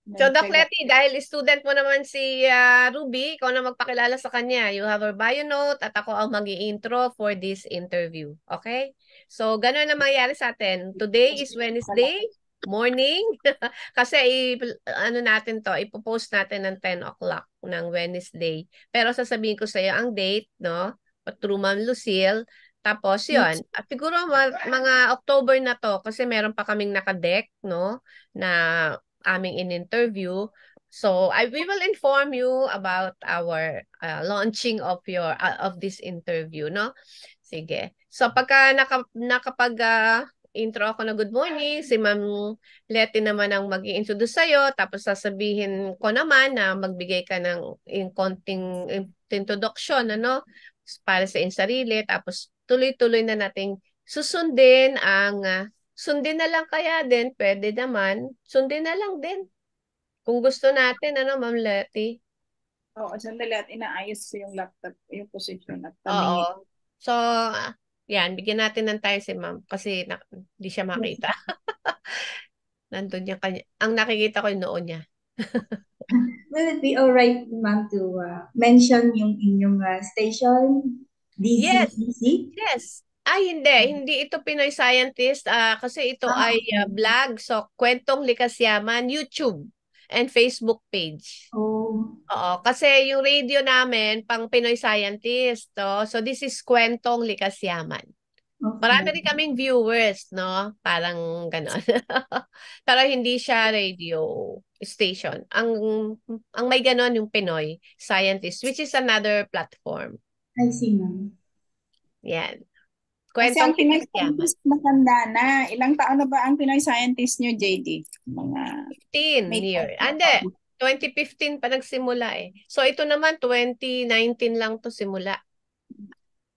So, Doc Nagtaga. Letty, dahil student mo naman si Ruby, ikaw na magpakilala sa kanya. You have her bio note at ako ang mag intro for this interview. Okay? So, ganun na mangyayari sa atin. Today is Wednesday morning. Kasi, ano natin to, ipopost natin ng 10 o'clock ng Wednesday. Pero sasabihin ko sa iyo ang date, no? Through Ma'am Lucille. Tapos, yun. At siguro mga October na to kasi meron pa kaming nakadeck, no? Na aming in-interview. So we will inform you about our launching of your of this interview, no? Sige. So pagka nakapag intro ako na good morning, si Ma'am Letty naman ang mag-i-introduce sa'yo, tapos sasabihin ko naman na magbigay ka ng konting introduction, ano, para sa iyong sarili, tapos tuloy-tuloy na nating susundin ang sundin na lang kaya din, pwede naman. Sundin na lang din. Kung gusto natin, ano, Ma'am Letty? Oo, sandali at inaayos ko yung laptop, yung position at tamingi. Oo. So, yan, bigyan natin ng time si Ma'am kasi hindi siya Yes. makita. Nandun yung kanya. Ang nakikita ko yung noo niya. Will it be alright, ma'am, to mention yung inyong station, Yes, DZBC? yes. Ay, hindi. Hindi ito Pinoy Scientist. Kasi ito Ah, ay okay. vlog. So, Kwentong Likas Yaman, YouTube and Facebook page. Oh, Oo, kasi yung radio namin, pang Pinoy Scientist. To. So, this is Kwentong Likas Yaman. Marami okay. rin kaming viewers, no? Parang ganon. Pero hindi siya radio station. Ang may ganon yung Pinoy Scientist, which is another platform. I see, ma'am. Yan. Kasi Kwentong ang Pinoy Likas Yaman. scientist matanda na. Ilang taon na ba ang Pinoy scientist nyo, JD? Mga 15 may year. taon na Ande, pa. 2015 pa nagsimula eh. So ito naman 2019 lang to simula.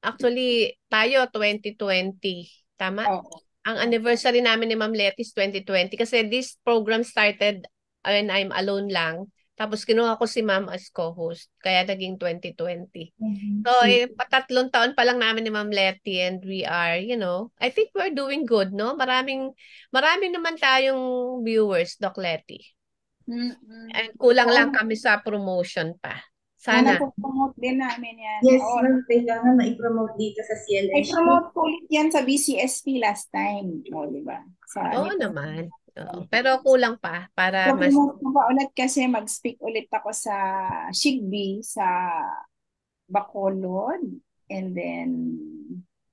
Actually, tayo 2020. Tama? Oo. Ang Oo. anniversary namin ni Ma'am Letty is 2020 kasi this program started when I'm alone lang. Tapos kinuha ko si Ma'am as co-host. Kaya naging 2020. Mhm. So, See. patatlong taon pa lang namin ni Ma'am Letty and we are, I think we're doing good, no? Maraming naman tayong viewers, Doc Letty. Mm-mm. And kulang Oo, lang kami sa promotion pa. Sana. napopromote din namin yan. Yes, Oo, ma'am, kailangan ma-promote dito sa ay CLSP. promote ko ulit yan sa BCSP last time. O, di ba? Sa Oo dito. naman. Oo. Pero kulang pa para mas. Promote ko pa ulit kasi mag-speak ulit ako sa Shigby sa Bacolod. And then,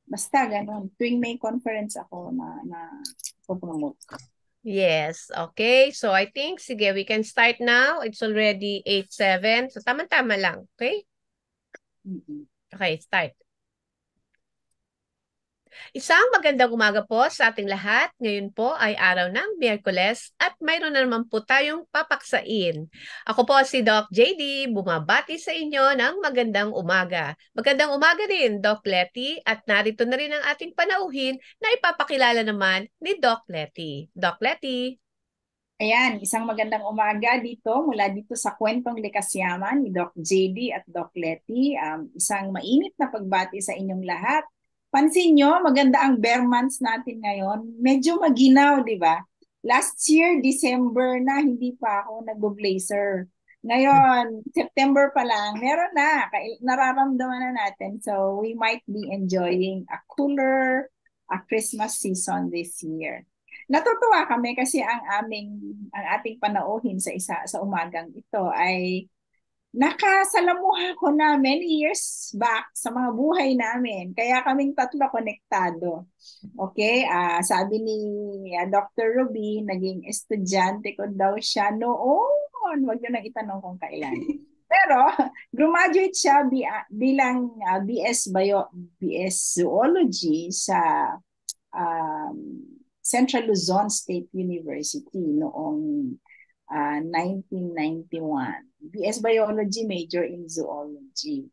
basta ganun. Tuwing may conference ako na promote. Yes, okay. So I think, sige, we can start now. It's already 8:07. So tama-tama lang. Okay? Mm-mm. Okay, start. Isang magandang umaga po sa ating lahat. Ngayon po ay araw ng Miyerkules at mayroon na naman po tayong papaksain. Ako po si Doc JD, bumabati sa inyo ng magandang umaga. Magandang umaga din, Doc Letty, at narito na rin ang ating panauhin na ipapakilala naman ni Doc Letty. Doc Letty. Ayan, isang magandang umaga dito mula dito sa Kwentong Likas Yaman ni Doc JD at Doc Letty. Isang mainit na pagbati sa inyong lahat. Pansin nyo, maganda ang bear months natin ngayon. Medyo maginaw, di ba? Last year, December na, hindi pa ako nag-blazer. Ngayon, September pa lang, meron na. Nararamdaman na natin. So, we might be enjoying a cooler Christmas season this year. Natutuwa kami kasi ang ating panauhin sa umagang ito ay nakasalamuha ko na many years back sa mga buhay namin. Kaya kaming tatlo konektado. Okay? Sabi ni Dr. Ruby, naging estudyante ko daw siya noon. Huwag niyo nang itanong kung kailan. Pero graduate siya bilang BS Zoology sa um, Central Luzon State University noong 1991. BS Biology, major in Zoology.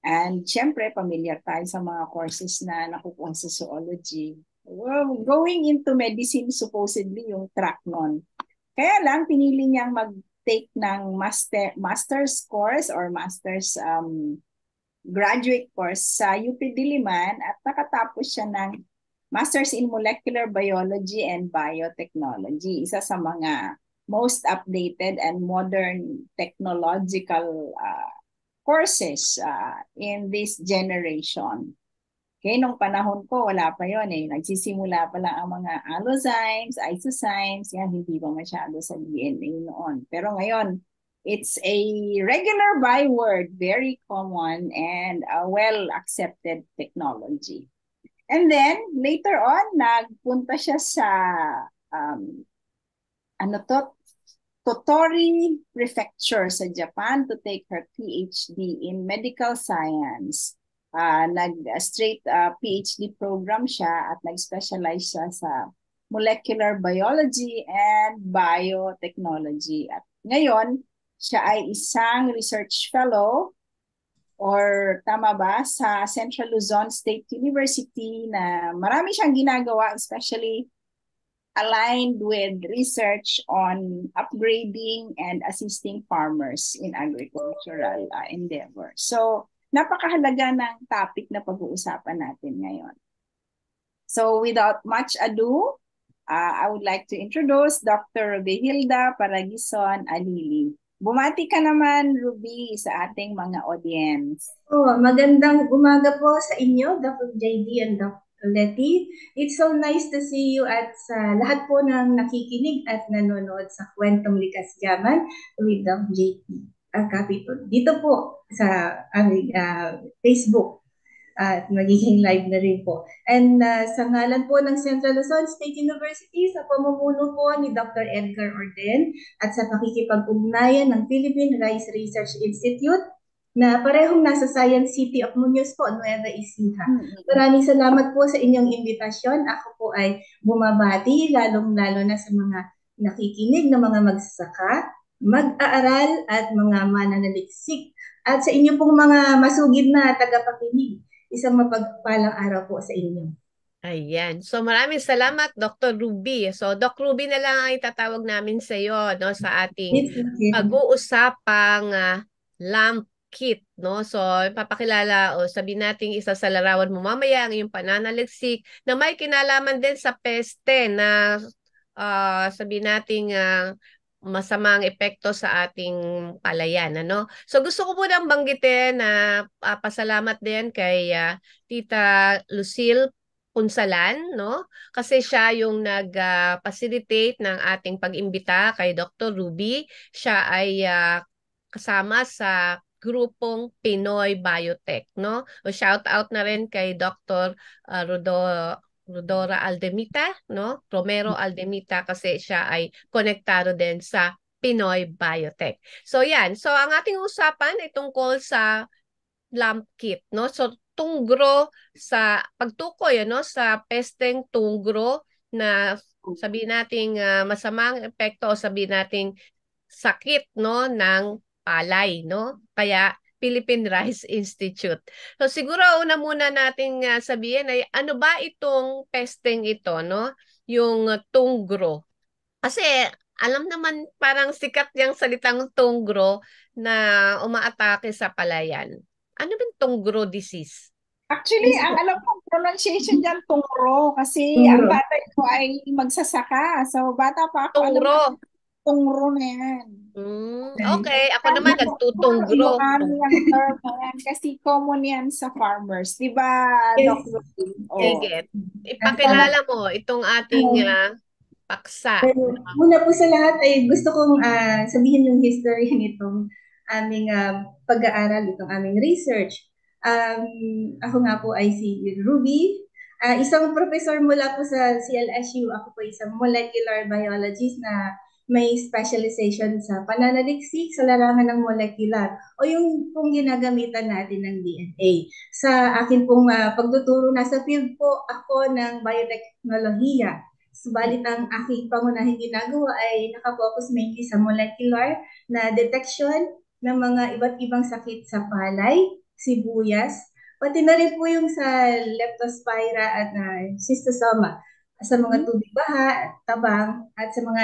And syempre, familiar tayo sa mga courses na nakukuha sa zoology. Well, going into medicine, supposedly yung track nun. Kaya lang, pinili niyang mag-take ng master's course or master's graduate course sa UP Diliman at nakatapos siya ng Masters in Molecular Biology and Biotechnology. Isa sa mga most updated and modern technological courses in this generation. Okay, nung panahon ko, wala pa yon eh. Nagsisimula pa lang ang mga allozymes, isozymes, yan, hindi pa masyado sa DNA noon. Pero ngayon, it's a regular byword, very common and a well-accepted technology. And then, later on, nagpunta siya sa, Tottori Prefecture sa Japan to take her PhD in medical science. Nag-straight PhD program siya at nag-specialize siya sa molecular biology and biotechnology. At ngayon, siya ay isang research fellow or tama ba, sa Central Luzon State University na marami siyang ginagawa, especially aligned with research on upgrading and assisting farmers in agricultural endeavor. So, napakahalaga ng topic na pag-uusapan natin ngayon. So, without much ado, I would like to introduce Dr. Rubihilda Paragison Alili. Bumati ka naman, Ruby, sa ating mga audience. Magandang umaga po sa inyo, Dr. JD and Dr. Letty. It's so nice to see you at sa lahat po ng nakikinig at nanonood sa Kwentong Likas Yaman with Dr. JD Capitol. Dito po sa aming Facebook at magiging live na rin po. And sa ngalan po ng Central Luzon State University, sa pamumuno po ni Dr. Edgar Orden at sa pakikipag-ugnayan ng Philippine Rice Research Institute na parehong nasa Science City of Muñoz po, Nueva Ecija. Maraming salamat po sa inyong imbitasyon. Ako po ay bumabati, lalong-lalo na sa mga nakikinig na mga magsasaka, mag-aaral at mga mananaliksik. At sa inyo pong mga masugid na tagapakinig, isang mapagpalang araw po sa inyo. Ayan. So maraming salamat, Dr. Ruby. So Doc Ruby na lang ang itatawag namin sa iyo, no, sa ating pag-uusapang LAMP kit, no? So ipapakilala o sabihin natin isa sa larawan mo mamaya ang iyong pananaliksik na may kinalaman din sa peste na sabihin natin masamang epekto sa ating palayan, ano? So gusto ko munang banggitin na pasalamat din kay Tita Lucille Punsalan, no? Kasi siya yung nag-facilitate ng ating pag-imbita kay Dr. Ruby. Siya ay kasama sa grupong Pinoy Biotech, no? O shout out na rin kay Dr. Rodora Aldemita, no? Romero Aldemita kasi siya ay konektado din sa Pinoy Biotech. So yan, so ang ating usapan ay tungkol sa LAMP kit, no? So tunggro sa pagtukoy, ano, sa pesteng tunggro na sabihin nating masamang epekto o sabihin nating sakit, no, ng palay, no? Kaya Philippine Rice Institute. So siguro una muna nating sabihin ay ano ba itong pesteng ito, no? Yung tunggro. Kasi alam naman parang sikat yung salitang tunggro na umaatake sa palayan. Ano ba tunggro disease? Actually, ang alam ko pronunciation dyan, tungro. Kasi ang tatay ko ay magsasaka. So, bata pa ako, alam ko, tungro na yan. Okay, ako naman nagtutungro. Kasi common yan sa farmers. Diba, Dr. Sige. Ipakilala mo itong ating paksa. Muna po sa lahat ay gusto kong sabihin yung history nitong aming pag-aaral, itong aming research. Ako nga po ay si Ruby, isang professor mula po sa CLSU. Ako po isang molecular biologist na may specialization sa pananaliksik sa larangan ng molecular o yung pong ginagamitan natin ng DNA. Sa akin pong pagtuturo, nasa field po ako ng biotechnolohiya. Subalit ang aking pangunahing ginagawa ay nakafocus mainly sa molecular na detection ng mga iba't ibang sakit sa palay, sibuyas, pati na rin po yung sa Leptospira at Schistosoma, sa mga tubig baha, tabang, at sa mga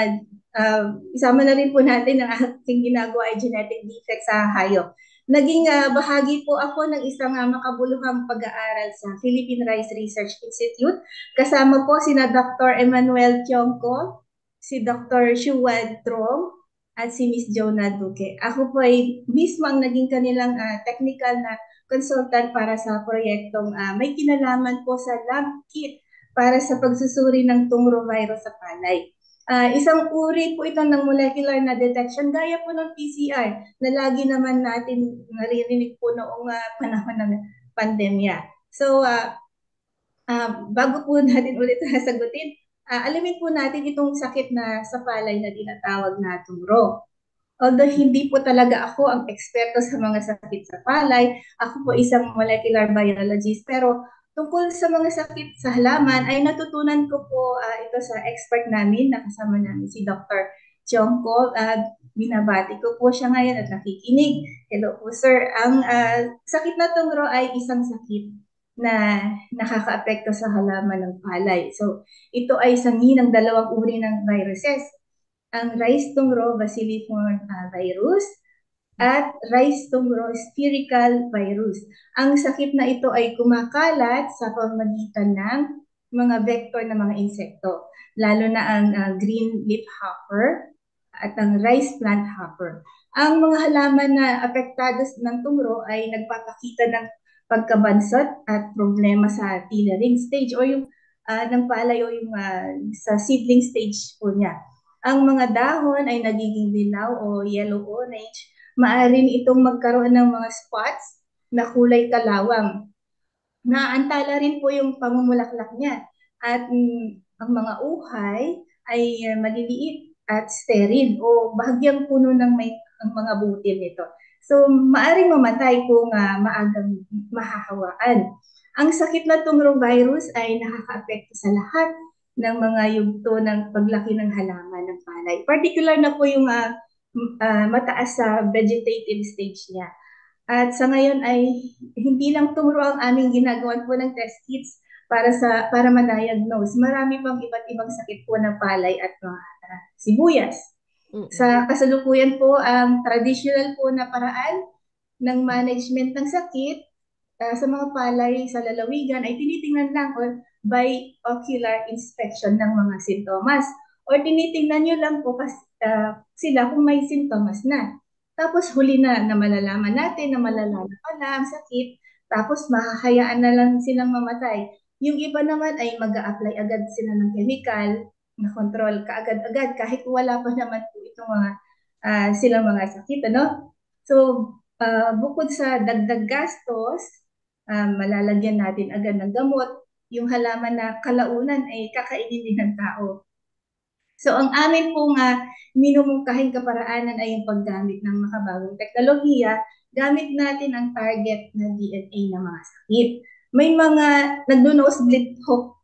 isama na rin po natin ang aking ginagawa ay genetic defect sa hayop. Naging bahagi po ako ng isang makabuluhang pag-aaral sa Philippine Rice Research Institute. Kasama po sina Dr. Emmanuel Tiongco, si Dr. Shuwan Trong at si Miss Jonah Duque. Ako po ay mismo ang naging kanilang technical na consultant para sa proyektong may kinalaman po sa lab kit para sa pagsusuri ng tungro virus sa palay. Isang uri po ito ng molecular na detection gaya po ng PCR na lagi naman natin naririnig po noong panahon ng pandemya. So, bago po natin ulit sagutin, alamin po natin itong sakit na sa palay na tinatawag na tungro. Although hindi po talaga ako ang eksperto sa mga sakit sa palay, ako po isang molecular biologist, pero tungkol sa mga sakit sa halaman ay natutunan ko po ito sa expert namin, nakasama namin si Dr. Chongko. Binabati ko po siya ngayon at nakikinig. Hello po sir. Ang sakit na tungro ay isang sakit na nakakaapekto sa halaman ng palay. So ito ay sanhi ng dalawang uri ng viruses, ang rice tungro bacilliform virus at rice tungro spherical virus. Ang sakit na ito ay kumakalat sa pamamagitan ng mga vector ng mga insekto, lalo na ang green leaf hopper at ang rice plant hopper. Ang mga halaman na apektado ng tungro ay nagpapakita ng pagkabansot at problema sa tillering stage o yung ng palay o yung sa seedling stage po niya. Ang mga dahon ay nagiging dilaw o yellow-orange. Maaari itong magkaroon ng mga spots na kulay kalawang. Naantala rin po yung pamumulaklak niya. At ang mga uhay ay maliliit at sterile o bahagyang puno ng may ang mga butil nito. So, maaring mamatay kung maagang mahahawaan. Ang sakit na tungro virus ay nakakaapekto sa lahat ng mga yugto ng paglaki ng halaman ng palay. Particular na po yung mataas sa vegetative stage niya. At sa ngayon ay hindi lang tungro ang aming ginagawan po ng test kits para ma-diagnose. Marami pang iba't ibang sakit po ng palay at mga sibuyas. Sa kasalukuyan po, ang traditional po na paraan ng management ng sakit sa mga palay sa lalawigan ay tinitingnan lang or by ocular inspection ng mga sintomas. Or tinitingnan nyo lang po sila kung may sintomas na. Tapos huli na malalaman natin na malala na pala ang sakit. Tapos mahahayaan na lang silang mamatay. Yung iba naman ay mag-a-apply agad sila ng chemical na control kaagad-agad kahit wala pa naman po itong mga silang mga sakit. Ano? So, bukod sa dagdag gastos, malalagyan natin agad ng gamot, yung halaman na kalaunan ay kakainin din ng tao. So ang amin pong minumungkahing kaparaanan ay yung paggamit ng makabagong teknolohiya, gamit natin ang target na DNA ng mga sakit. May mga nagdo-nosebleed hope,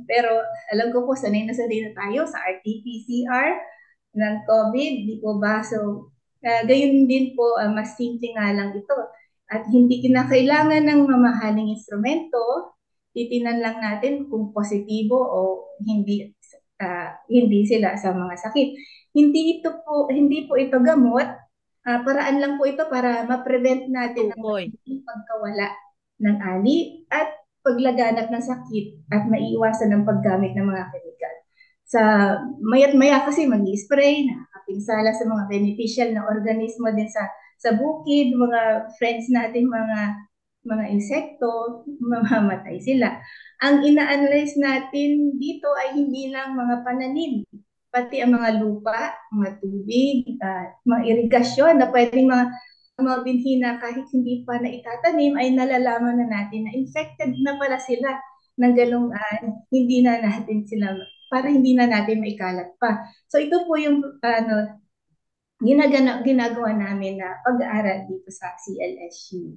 pero alam ko po sanay na tayo sa RT-PCR ng COVID, di po ba? So gayon din po, mas simple nga lang ito. At hindi kinakailangan ng mamahaling instrumento, titinan lang natin kung positibo o hindi sila sa mga sakit. Hindi po ito gamot, paraan lang po ito para ma-prevent natin ang pagkawala ng ani at paglaganap ng sakit at maiiwasan ng paggamit ng mga chemical. Sa maya't maya kasi mag-spray, nakapinsala sa mga beneficial na organismo din sa bukid, mga friends natin, mga insekto, mamamatay sila. Ang ina-analyze natin dito ay hindi lang mga pananim, pati ang mga lupa, mga tubig, mga irigasyon na pwedeng mga binhi na kahit hindi pa na itatanim ay nalalaman na natin na infected na pala sila ng galong hindi na natin sila, para hindi na natin maikalat pa. So ito po yung ginagawa namin na pag-aaral dito sa CLSU.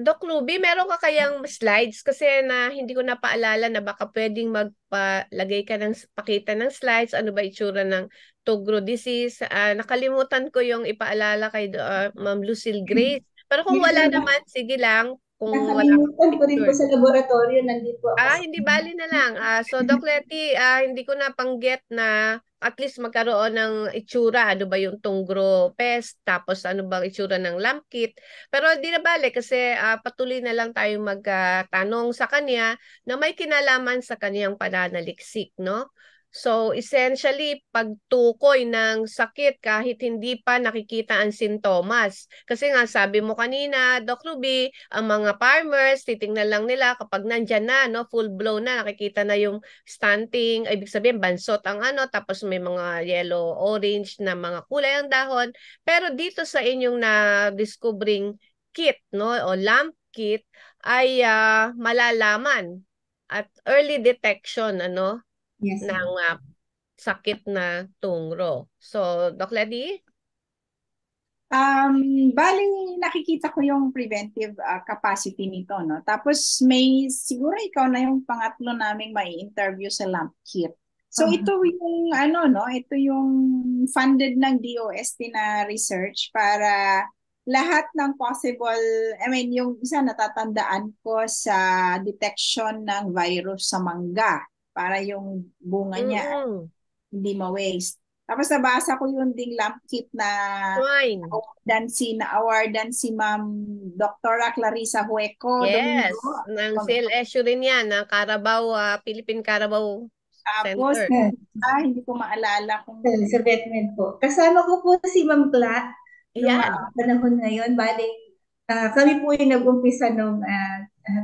Doc Ruby, meron ka kayang slides? Kasi na hindi ko napaalala na baka pwedeng magpalagay ka ng pakita ng slides. Ano ba itsura ng Tugro disease? Nakalimutan ko yung ipaalala kay Ma'am Lucille Grace. Pero kung wala naman, sige lang. Kung wala nakalimutan ko rin po sa laboratorio, nandito ako. Hindi bali na lang. So Doc Letty, hindi ko napanggit na at least magkaroon ng itsura. Ano ba yung Tungro pest? Tapos ano bang itsura ng lamkit? Pero di na bale kasi patuloy na lang tayong magtanong sa kanya na may kinalaman sa kaniyang pananaliksik, no? So, essentially, pagtukoy ng sakit kahit hindi pa nakikita ang sintomas. Kasi nga, sabi mo kanina, Doc Ruby, ang mga farmers, titingnan lang nila kapag nandyan na, no, full blown na, nakikita na yung stunting, ibig sabihin, bansot ang ano, tapos may mga yellow, orange na mga kulay ang dahon. Pero dito sa inyong na-discovering kit, no, o lamp kit, ay malalaman at early detection, ano, Yes, ng ma'am. sakit na tungro. So, Doc Lady? Bali, nakikita ko yung preventive capacity nito, no? Tapos may, siguro ikaw na yung pangatlo naming may interview sa LAMP kit. So ito yung ano, no? Ito yung funded ng DOST na research para lahat ng possible, I mean, yung isa natatandaan ko sa detection ng virus sa mangga para yung bunga niya Mm-mm. hindi ma-waste. Tapos nabasa ko yung ding lamp kit na Swine. awardan si Ma'am Dr. Clarissa Hueco Yes. Domingo. Ng CLSU rin yan, ng Carabao, Philippine Carabao Tapos, Center. hindi ko maalala kung Sa VetMed po. Kasama ko po si Ma'am Cla nung Yan. panahon ngayon. Bali, kami po yung nag-umpisa nung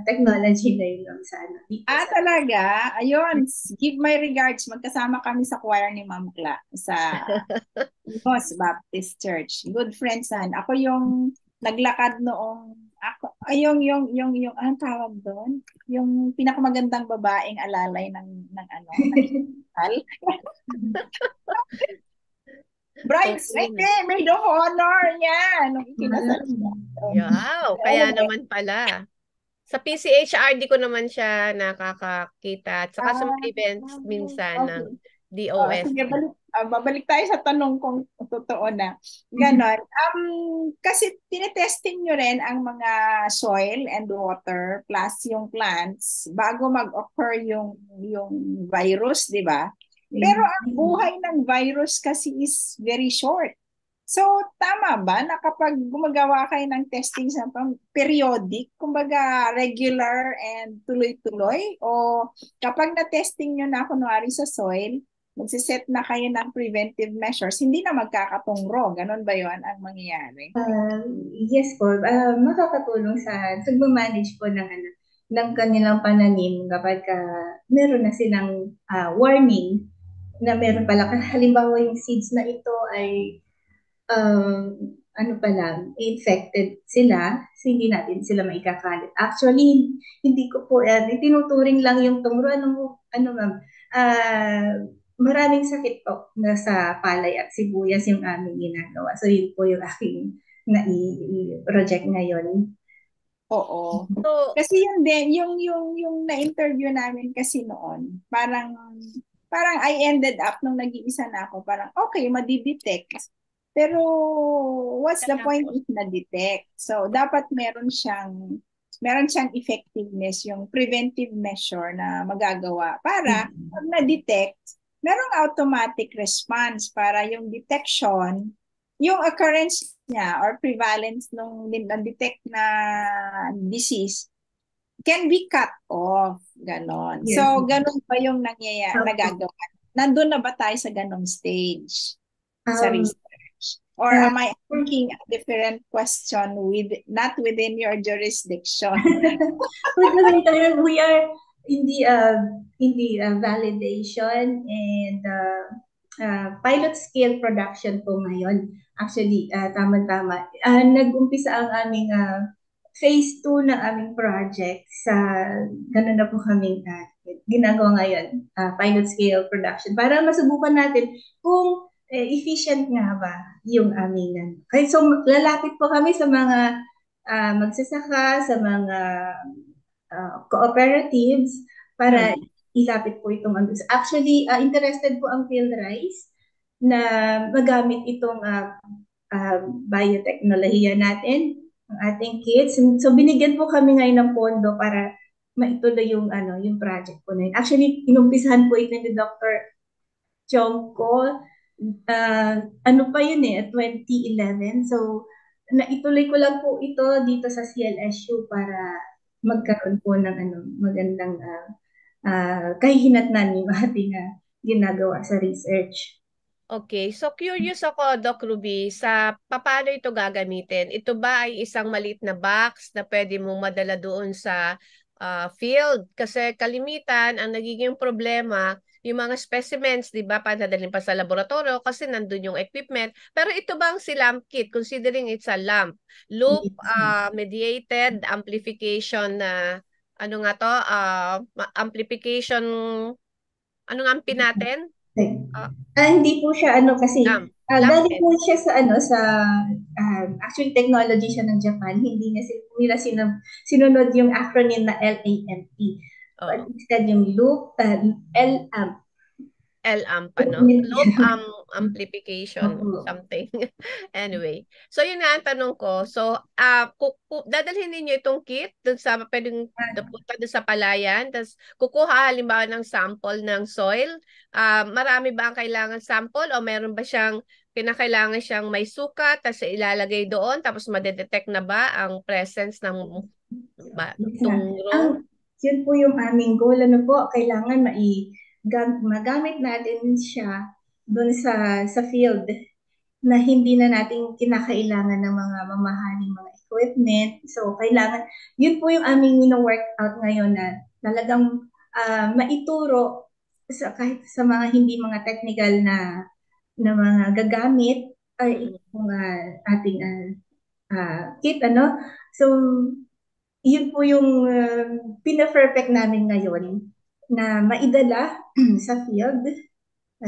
technology na yun sa ano. Dito sa, talaga. Ayun, give my regards. Magkasama kami sa choir ni Ma'am Cla sa Nos Baptist Church. Good friends yan. Ako yung naglakad noong ako yung anong tawag doon? Yung pinakamagandang babaeng alalay ng ano, ng hospital. Bridesmaid, maid of honor niya nung ikinasal siya. Wow, kaya naman pala. Sa PCHRD ko naman siya nakakakita. At saka sa mga events minsan ng Okay. DOST. Sige, babalik tayo sa tanong kung totoo na. Ganon. Kasi tinetesting nyo rin ang mga soil and water plus yung plants bago mag-occur yung virus, di ba? Pero ang buhay ng virus kasi is very short. So, tama ba na kapag gumagawa kayo ng testing sa periodic, kumbaga regular and tuloy-tuloy? O kapag na-testing nyo na kunwari sa soil, magsiset na kayo ng preventive measures, hindi na magkakatungro. Ganon ba yon ang mangyayari? yes po, makakatulong sa pag-manage po ng kanilang pananim kapag meron na silang warning na meron pala. Halimbawa yung seeds na ito ay ano pa lang, infected sila, so hindi natin sila maikakalit. Actually, hindi ko po, tinuturing lang yung tungro. Ano ma'am, maraming sakit po na sa palay at sibuyas yung aming ginagawa. So, yun po yung aking na-project ngayon. Oo. So, Kasi yun din, yung na-interview namin kasi noon, parang I ended up nung nag-iisa na ako, parang okay, madidetect. Pero what's the point if na-detect? So dapat meron siyang effectiveness, yung preventive measure na magagawa para pag na-detect, merong automatic response para yung detection, yung occurrence niya or prevalence nung na-detect na disease can be cut off. Ganon. Yes. So, ganon ba yung nagagawa? Nandun na ba tayo sa ganong stage sa research? Or am I asking a different question not within your jurisdiction? We are in the validation and pilot scale production po ngayon. Actually, tama-tama. Nag-umpisa ang aming phase 2 ng aming project sa ganun na po kaming ginagawa ngayon, pilot scale production, para masubukan natin kung efficient nga ba yung aming kaya so lalapit po kami sa mga magsasaka, sa mga cooperatives para ilapit po itong actually interested po ang Field Rice na magamit itong biotechnology natin, ang ating kits. So binigyan po kami ngayon ng pondo para maituloy yung project po na yun. Actually, inumpisahan po ito ni Dr. Chongko, ano pa yun 2011. So, naituloy ko lang po ito dito sa CLSU para magkaroon po ng magandang kahihinatnan yung ating ginagawa sa research. Okay, so curious ako, Doc Ruby, sa paano ito gagamitin? Ito ba ay isang maliit na box na pwede mong madala doon sa field? Kasi kalimitan, ang nagiging problema, yung mga specimens, di ba, padadalhin pa sa laboratorio kasi nandun yung equipment. Pero ito bang si LAMP kit, considering it's a LAMP, loop Yes. mediated amplification na, ano nga to, amplification, ano nga ang pin natin? Ah, Hindi po siya ano kasi LAMP. LAMP galing po siya sa ano sa actually technology siya ng Japan. Hindi niya nila sinunod yung acronym na LAMP. But Oo. instead yung loop LAMP. L-amp, ano? Loop amplification, Opo. something. Anyway. So, yun nga ang tanong ko. So, dadalhin ninyo itong kit dun sa, pwedeng punta dun sa palayan, tapos kukuha halimbawa ng sample ng soil. Marami ba ang kailangan sample o meron ba siyang kinakailangan siyang may sukat, tapos ilalagay doon, tapos madedetect na ba ang presence ng Yes, ma'am. tungro? Yun po yung aming goal. Ano po, kailangan magamit natin siya doon sa field na hindi na natin kinakailangan ng mga mamahaling mga equipment. So, kailangan, yun po yung aming workout ngayon na talagang maituro kahit sa mga hindi mga technical na mga gagamit ay Mm-mm. itong ating kit, ano. So, yun po yung pina-perfect namin ngayon na maidala sa field.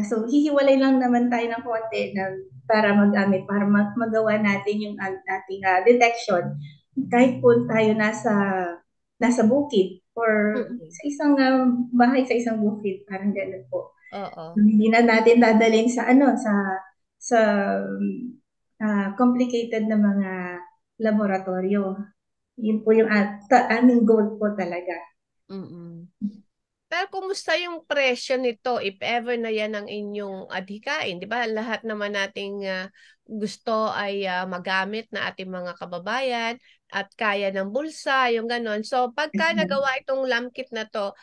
So, hihiwalay lang naman tayo ng konti na para magamit, para magawa natin yung ating detection. Kahit po tayo nasa bukid or Mm-mm. sa isang bahay sa isang bukid, parang gano'n po. Oo. Hindi na natin dadalhin sa ano sa complicated na mga laboratorio. Yun po yung aming goal po talaga. Mm-mm. Pero kumusta yung presyo nito if ever na yan ang inyong adhikain? Di ba lahat naman nating gusto ay magamit na ating mga kababayan at kaya ng bulsa, yung ganon. So pagka nagawa itong lamkit na to,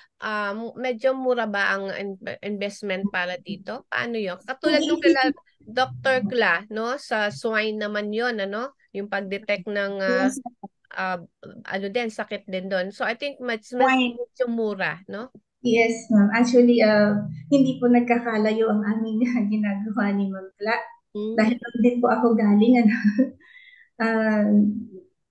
medyo mura ba ang investment para dito? Paano yun? Kung Katulad nung kila iisipin Dr. Kla, no? Sa swine naman yon, ano? Yung pag-detect ng Yung sa ah, ano din, sakit din doon. So I think mas wine, medyo mura, no? Yes, ma'am. Actually, hindi po nagkakalayo ang aming ginagawa ni Ma'am Kla. Dahil Mm. doon din po ako galing. Ano.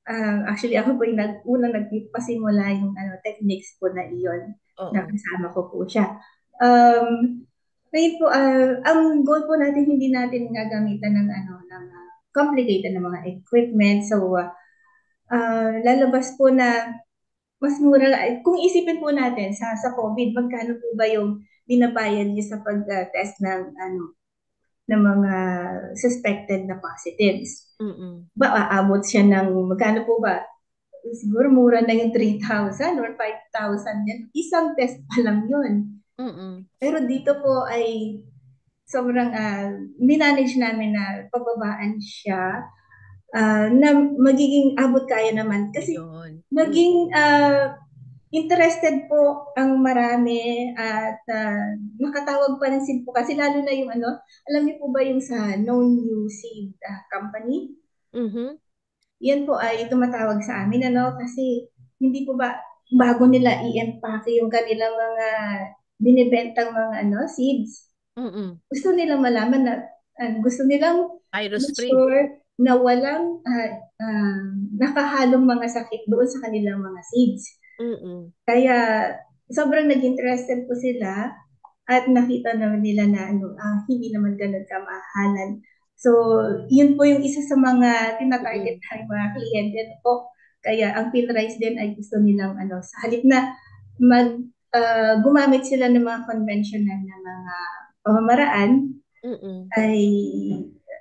Ah, actually, ako po yung unang nagpasimula yung techniques po na iyon. Oo. Nakasama ko po siya. Ngayon po, ang goal po natin, hindi natin gagamitan ng complicated na mga equipment. So, lalabas po na mas mura. Kung isipin po natin sa COVID, magkano po ba yung binabayad niyo sa pag-test ng mga suspected na positives? Mm. Ba, aabot siya ng magkano po ba? Siguro mura na yung 3,000 or 5,000 yan. Isang test pa lang yun. Mm. Pero dito po ay sobrang minanage namin na pababaan siya na magiging abot kaya naman. Kasi Yun. maging interested po ang marami at nakatawag pa rin po kasi lalo na yung alam niyo po ba yung sa known new seed company? Mhm. Yan po ay tumatawag sa amin kasi hindi po ba bago nila i-empake yung kanilang mga binibentang mga seeds. Mm. Gusto nilang malaman na gusto nilang Virus free. sure na walang nakahalong mga sakit doon sa kanilang mga seeds. Mm. Kaya sobrang nag-interested po sila at nakita naman nila na hindi naman ganun kamahalan. So, yun po yung isa sa mga tinatarget Mm. ng mga kliyente po. Kaya ang Pinrise din ay gusto nilang sa halip na gumamit sila ng mga conventional na mga pamamaraan Mm. ay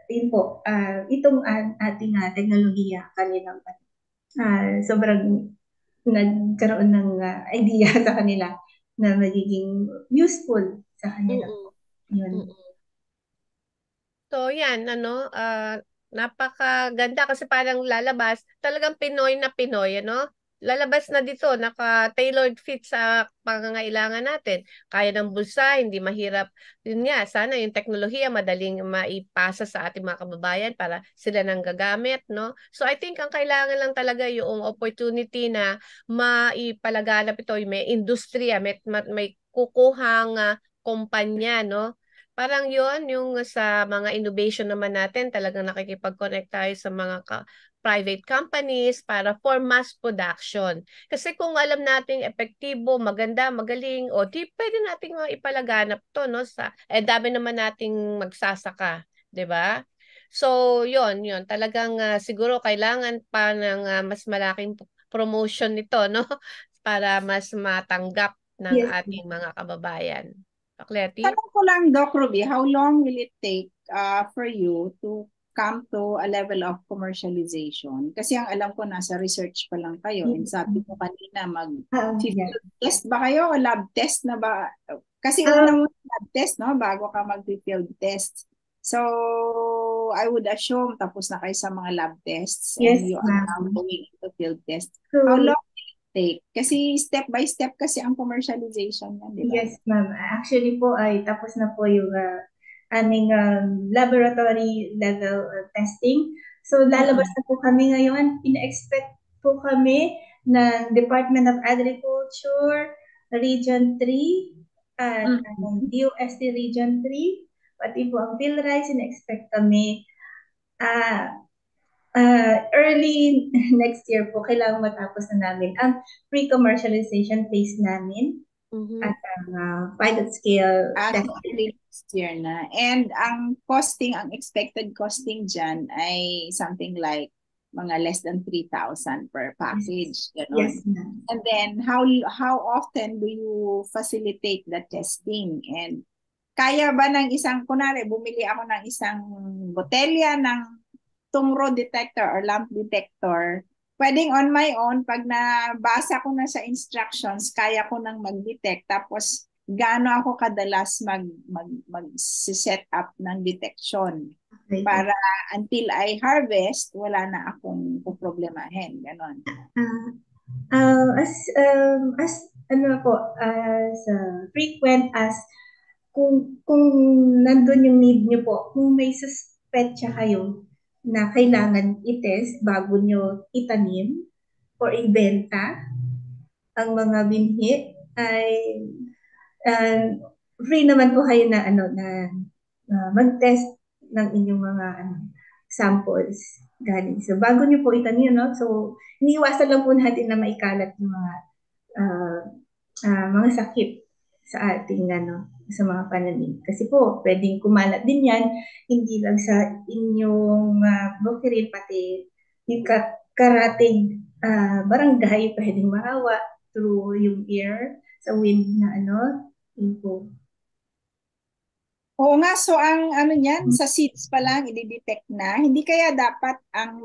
yun po, itong ating teknolohiya kanilang sobrang nagkaroon ng idea sa kanila na magiging useful sa kanila Mm. po. Yun. Mm. So yan, ano, napakaganda kasi parang lalabas talagang Pinoy na Pinoy, ano? lalabas na dito, naka-tailored fit sa pangangailangan natin. Kaya ng bulsa, hindi mahirap. Yun nga, sana yung teknolohiya madaling maipasa sa ating mga kababayan para sila nang gagamit, no? So I think ang kailangan lang talaga yung opportunity na maipalaganap ito, may industriya, may kukuhang kumpanya, no? Parang yon yung sa mga innovation naman natin, talagang nakikipag-connect tayo sa mga private companies para for mass production. Kasi kung alam nating epektibo, maganda, magaling, o di pwede nating ipalaganap to, no? Dami naman nating magsasaka, 'di ba? So, yon talagang siguro kailangan pa ng mas malaking promotion nito, no? Para mas matanggap ng Yes, ating mga kababayan. Pakleti? Tanong ko lang, Doc Ruby, how long will it take for you to come to a level of commercialization? Kasi ang alam ko, nasa research pa lang kayo. And yes. sabi ko kanina, Yes. mag-field test ba kayo o lab test na ba? Kasi una Um, mo lab test, no? Bago ka mag-field test. So, I would assume tapos na kayo sa mga lab tests and yes, you are now ma'am. going into field test. How So, long will it take? Kasi step by step kasi ang commercialization yan, di ba? yes, ma'am. Actually po ay tapos na po yung aming laboratory level testing. So lalabas Mm-mm. na po kami ngayon. Ina-expect po kami ng Department of Agriculture, Region 3, at Mm-mm. DOST Region 3, pati po ang PhilRice, ina-expect kami ah early next year po, kailangan matapos na namin ang pre-commercialization phase namin Mhm. at ang pilot scale So testing. early next year na. And ang costing, ang expected costing dyan ay something like mga less than 3,000 per Yes, package. yes, Ganon. ma'am. And then, how often do you facilitate the testing? And kaya ba ng isang, kunwari, bumili ako ng isang botelya ng tungro detector or lamp detector, pwedeng on my own, pag nabasa ko na sa instructions, kaya ko nang mag-detect. Tapos, gaano ako kadalas mag-set up ng detection Okay po. para until I harvest, wala na akong problemahin. Ganon. Ah, as ano po, as frequent as kung nandun yung need niyo po, kung may suspetsa kayo na kailangan i-test bago nyo itanim or ibenta ang mga binhi, ay uh, free naman po kayo na ano na mag-test ng inyong mga samples galing. So bago niyo po itanim, no? So iniiwasan lang po natin na maikalat yung uh, mga sakit sa ating sa mga pananim. Kasi po, pwedeng kumalat din yan, hindi lang sa inyong bukirin, pati yung karating barangay, pwedeng mahawa through yung air, sa wind na yun po. Oo nga, so ang ano niyan, sa seeds pa lang i-detect na. Hindi kaya dapat ang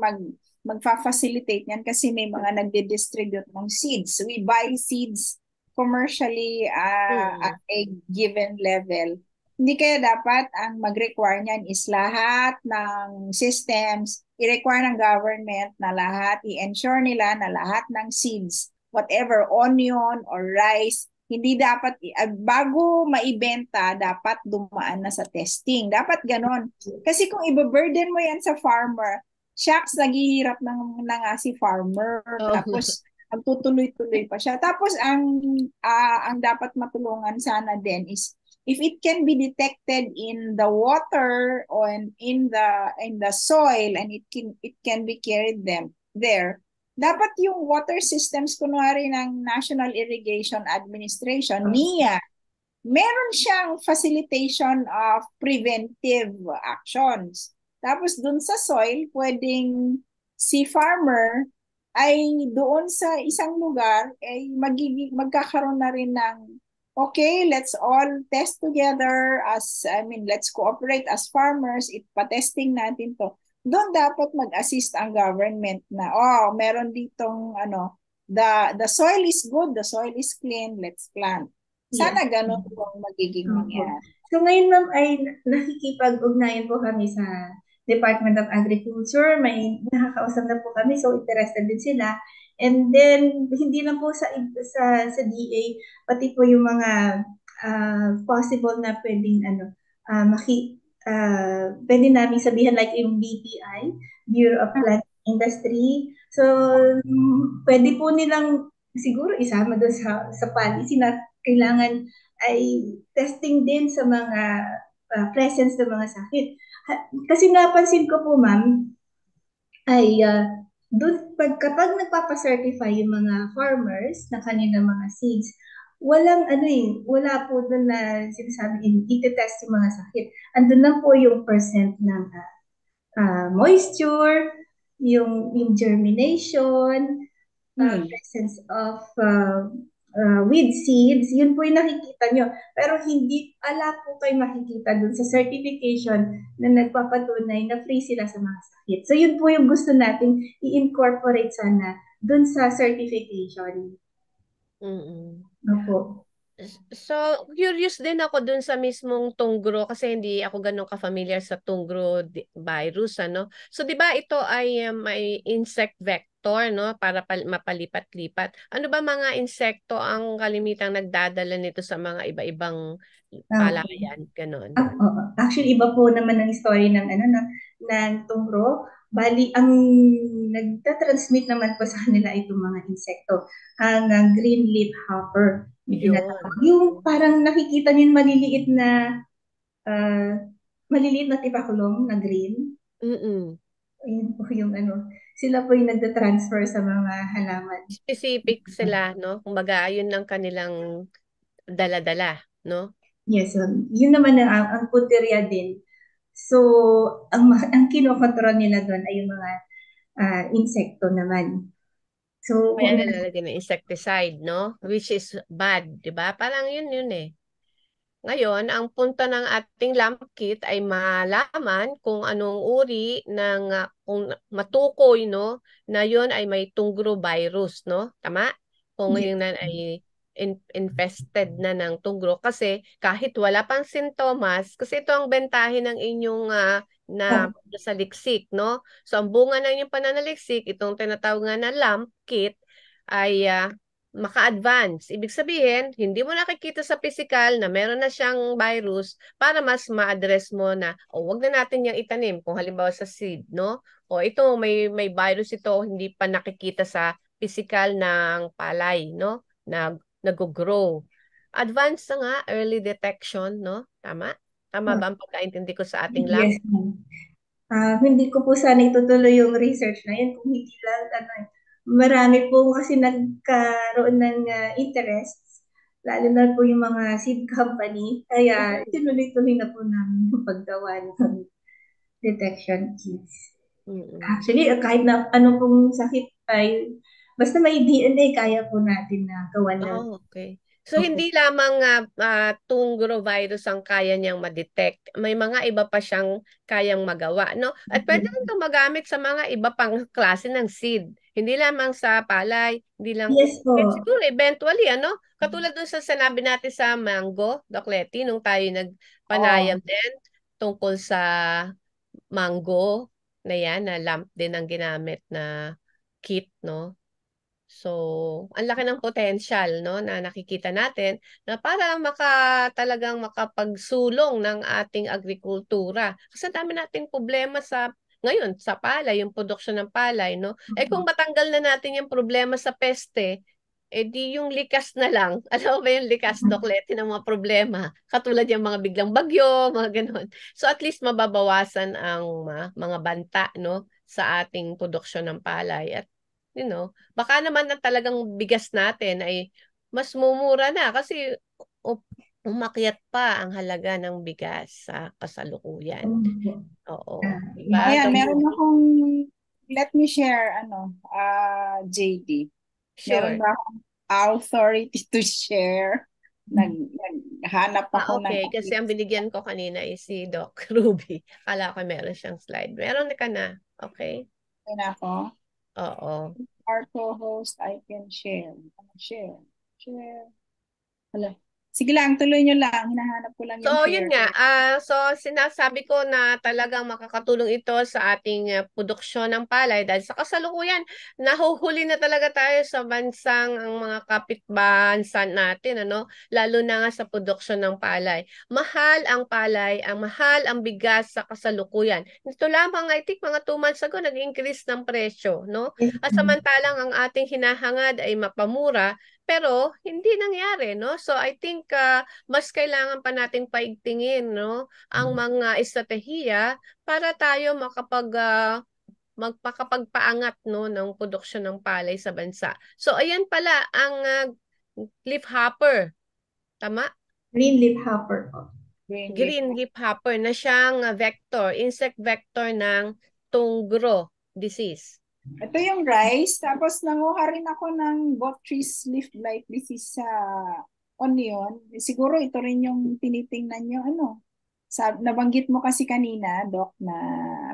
magfa-facilitate niyan kasi may mga nagde-distribute ng seeds. We buy seeds commercially at Mm. a given level. Hindi kaya dapat ang mag-require niyan is lahat ng systems, i-require ng government na lahat, i-ensure nila na lahat ng seeds, whatever, onion or rice, hindi dapat, bago maibenta, dapat dumaan na sa testing. Dapat ganon. Kasi kung ibaburden mo yan sa farmer, shucks, naghihirap na nga si farmer. Oh. Tapos, magtutuloy-tuloy pa siya. Tapos, ang dapat matulungan sana din is, if it can be detected in the water or in the soil and it can be carried there, dapat yung water systems kunwari ng National Irrigation Administration, NIA, meron siyang facilitation of preventive actions. Tapos dun sa soil, pwedeng si farmer ay doon sa isang lugar ay magkakaroon na rin ng okay, let's all test together let's cooperate as farmers, ipatesting natin to. Doon dapat mag-assist ang government na, meron ditong the soil is good, the soil is clean, let's plant. Yes. Sana ganun po ang magiging mangyari. So ngayon, ma'am, ay nakikipag-ugnayan po kami sa Department of Agriculture, may nakakausap na po kami, so interested din sila. And then, hindi lang po sa DA, pati po yung mga possible na pwedeng pwede namin sabihin like yung BPI, Bureau of Plant Industry. So, pwede po nilang siguro isama doon sa policy na kailangan ay testing din sa mga presence ng mga sakit. Kasi napansin ko po, ma'am, ay kapag nagpapa-certify yung mga farmers na kanilang mga seeds, wala po doon na sinasabi iti-test yung mga sakit. Andun lang po yung percent ng moisture, yung germination, presence of with seeds, yun po yung nakikita nyo. Pero ala po kayo makikita dun sa certification na nagpapatunay na free sila sa mga sakit. So yun po yung gusto natin i-incorporate sana dun sa certification. Opo. So, curious din ako dun sa mismong tunggro kasi hindi ako ganun ka-familiar sa tunggro virus, ano? So, di ba ito ay may insect vector, no? Para mapalipat-lipat. Ano ba mga insekto ang kalimitang nagdadala nito sa mga iba-ibang palayan? Ganun. Actually, iba po naman ang story ng tunggro. Bali, ang nagtatransmit naman po sa kanila itong mga insekto, ang green leaf hopper. Yung parang nakikita niyo yung maliliit na tipakulong na green. Ayun po yung sila po yung nagda-transfer sa mga halaman. Specific sila, no? Kumbaga, yun lang kanilang dala-dala, no? Yes, yun naman ang punteriya din. So, ang kinokontrol nila doon ay yung mga insekto naman. So, kaya nalalagyan ng insecticide, no? Which is bad, di ba? Parang yun eh. Ngayon, ang punto ng ating lamp kit ay malaman kung anong uri ng kung matukoy, no, na yun ay may tunggro virus, no? Tama? Kung yun ay infested na ng tunggro kasi kahit wala pang sintomas, kasi ito ang bentahin ng inyong na saliksik, no? So ang bunga ng inyong pananaliksik, itong tinatawag nga na lamp kit ay maka-advance. Ibig sabihin, hindi mo nakikita sa physical na meron na siyang virus para mas ma-address mo na, wag na natin yung itanim kung halimbawa sa seed, no? O ito, may virus ito, hindi pa nakikita sa physical ng palay, no? Nag-grow. Advance na nga, early detection, no? Tama? Tama ba ang pagkaintindi ko sa ating lab? Yes, ma'am. Hindi ko po sana itutuloy yung research na yun kung hindi lang marami po kasi nagkaroon ng interest, lalo na po yung mga seed company. Kaya tinuloy-tuloy na po namin yung paggawa ng detection kits. Actually, kahit na ano pong sakit ay, basta may DNA, kaya po natin na gawa na. Okay. So, hindi lamang tunggro virus ang kaya niyang ma-detect. May mga iba pa siyang kayang magawa, no? At pwede rin ito magamit sa mga iba pang klase ng seed. Hindi lamang sa palay, hindi lang. Yes po. Siguro, eventually, ano? Katulad dun sa sinabi natin sa mango, Doc Letty, nung tayo nagpanayam din tungkol sa mango na yan, na lamp din ang ginamit na kit, no? So, ang laki ng potential, no, na nakikita natin na para talagang makapagsulong ng ating agrikultura. Kasi dami nating problema ngayon sa palay, yung produksyon ng palay, no? Kung matanggal na natin yung problema sa peste, di yung likas na lang. Alam mo ba yung likas, Doc Letty, ng mga problema? Katulad yung mga biglang bagyo, mga ganun. So at least mababawasan ang mga banta, no, sa ating produksyon ng palay. At baka naman na talagang bigas natin ay mas mumura na kasi umakyat pa ang halaga ng bigas sa kasalukuyan. Oo. Diba? Ayan, meron akong, let me share, JD. Sure. Meron ba akong authority to share? Naghanap ako okay. Kasi ang binigyan ko kanina is si Doc Ruby. Kala ko meron siyang slide. Meron ka na. Okay? Meron ako. Oo. Our co-host, I can share. Share. Hala. Sige lang, tuloy nyo lang. Hinahanap ko lang yung So, yun pair. nga. So, sinasabi ko na talagang makakatulong ito sa ating produksyon ng palay dahil sa kasalukuyan, nahuhuli na talaga tayo sa bansang ang mga kapitbansa natin, ano? Lalo na nga sa produksyon ng palay. Mahal ang palay, ang mahal ang bigas sa kasalukuyan. Ito lamang, I think, mga 2 months ago, nag-increase ng presyo, no? Yes, At ma'am. samantalang ang ating hinahangad ay mapamura, pero hindi nangyari, no? So, I think, mas kailangan pa nating paigtingin no ang mga estratehiya para tayo magpakapagpaangat no ng produksyon ng palay sa bansa. So ayan pala ang leafhopper, tama? Green leaf hopper po. Green leaf. Green leafhopper na siyang insect vector ng tungro disease. Ito yung rice. Tapos nanguha rin ako ng Botrytis leaf blight disease sa onion. Siguro ito rin yung tinitingnan nyo. Ano? Nabanggit mo kasi kanina, Doc, na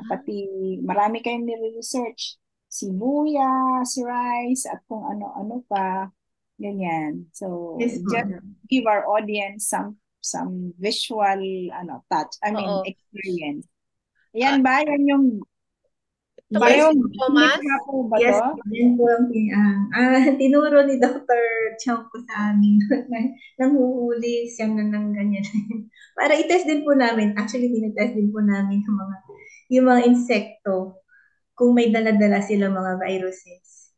pati marami kayong nire-research. Sibuyas, rice, at kung ano-ano pa. Ganyan. So, Yes po. just give our audience some visual touch. I mean, Oo. experience. Ah, Yan ba? Yan yung ito ba ba Yes, si yung Thomas? ba yes, to? yan po ang tinuro ni Dr. Chong ko sa amin. Nanghuhuli siya ng ganyan. Para i-test din po namin. Actually, tinitest din po namin yung mga insekto kung may dala-dala sila mga viruses.